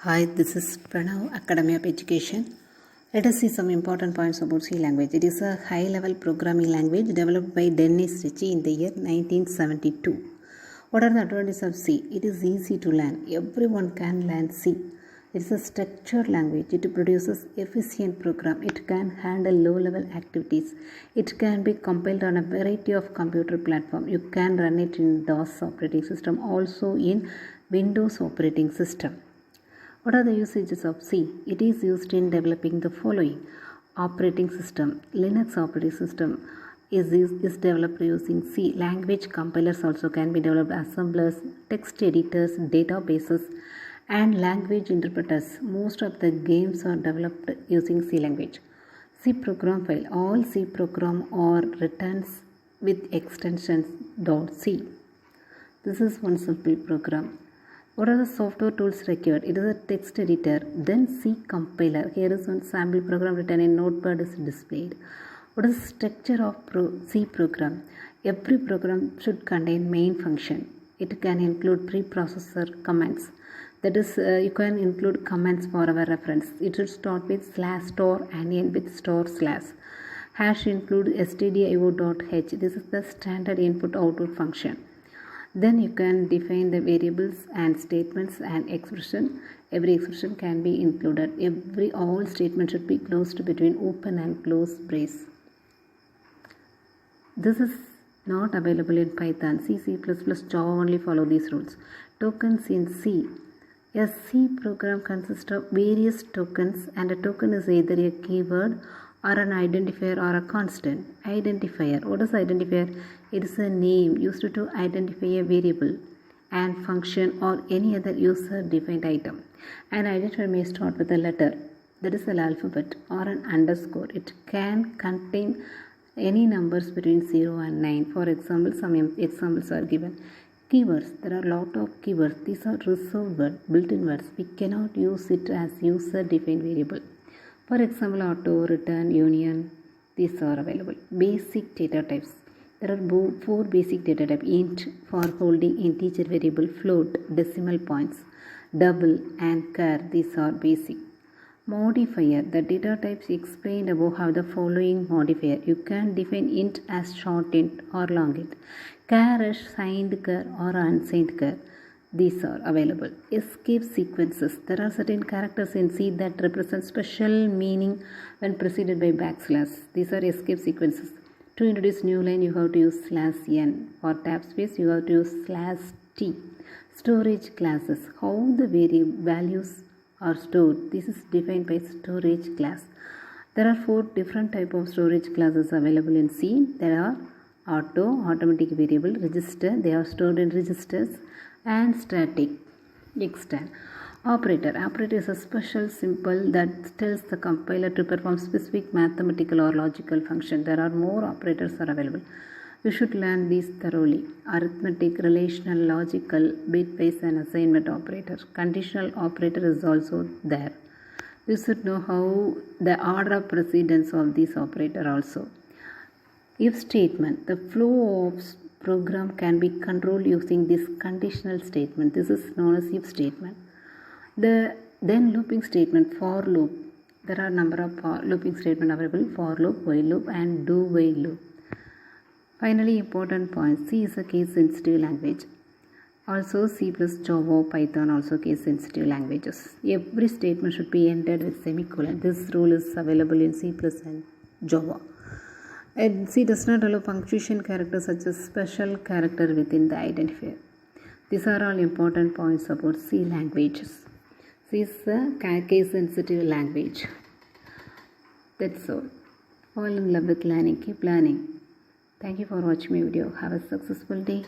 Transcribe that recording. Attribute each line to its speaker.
Speaker 1: Hi, this is Pranav, Academy of Education. Let us see some important points about C language. It is a high-level programming language developed by Dennis Ritchie in the year 1972. What are the advantages of C? It is easy to learn. Everyone can learn C. It is a structured language. It produces efficient program. It can handle low-level activities. It can be compiled on a variety of computer platforms. You can run it in DOS operating system, also in Windows operating system. What are the usages of C? It is used in developing the following. Operating system. Linux operating system is developed using C. Language compilers also can be developed. Assemblers, text editors, databases, and language interpreters. Most of the games are developed using C language. C program file. All C program are written with extensions .c. This is one simple program. What are the software tools required? It is a text editor, then C compiler. Here is one sample program written in Notepad is displayed. What is the structure of C program? Every program should contain main function. It can include preprocessor commands. That is, you can include commands for our reference. It should start with /store and end with /. Hash include stdio.h. This is the standard input-output function. Then you can define the variables and statements and expression. Every expression can be included. All statements should be closed between open and close brace. This is not available in Python. C, C++, Java only follow these rules. Tokens in C. A C program consists of various tokens, and a token is either a keyword or an identifier or a constant. Identifier. What is identifier? It is a name used to identify a variable and function or any other user-defined item. An identifier may start with a letter, that is an alphabet, or an underscore. It can contain any numbers between 0 and 9. For example, some examples are given. Keywords. There are a lot of keywords. These are reserved words, built-in words. We cannot use it as user-defined variable. For example, auto, return, union, these are available. Basic data types. There are 4 basic data types. Int for holding integer variable, float, decimal points, double, and char. These are basic. Modifier. The data types explained above have the following modifier. You can define int as short int or long int. Char as signed char or unsigned char. These are available. Escape sequences. There are certain characters in C that represent special meaning when preceded by backslash. These are escape sequences. To introduce new line, you have to use /n. For tab space, you have to use /t. Storage classes. How the values are stored. This is defined by storage class. There are 4 different types of storage classes available in C. There are auto, automatic variable, register. They are stored in registers. And static, extern. Operator. Operator is a special symbol that tells the compiler to perform specific mathematical or logical function. There are more operators are available. You should learn these thoroughly. Arithmetic, relational, logical, bitwise, and assignment operator. Conditional operator is also there. You should know how the order of precedence of this operator also. If statement. The flow of program can be controlled using this conditional statement. This is known as if statement. The then looping statement, for loop. There are number of looping statements available: for loop, while loop, and do while loop. Finally, important points. C is a case sensitive language. Also, C plus Java, Python also case sensitive languages. Every statement should be entered with semicolon. This rule is available in C plus and Java. And C does not allow punctuation characters such as special character within the identifier. These are all important points about C languages. C is a case-sensitive language. That's all. Fall in love with learning. Keep learning. Thank you for watching my video. Have a successful day.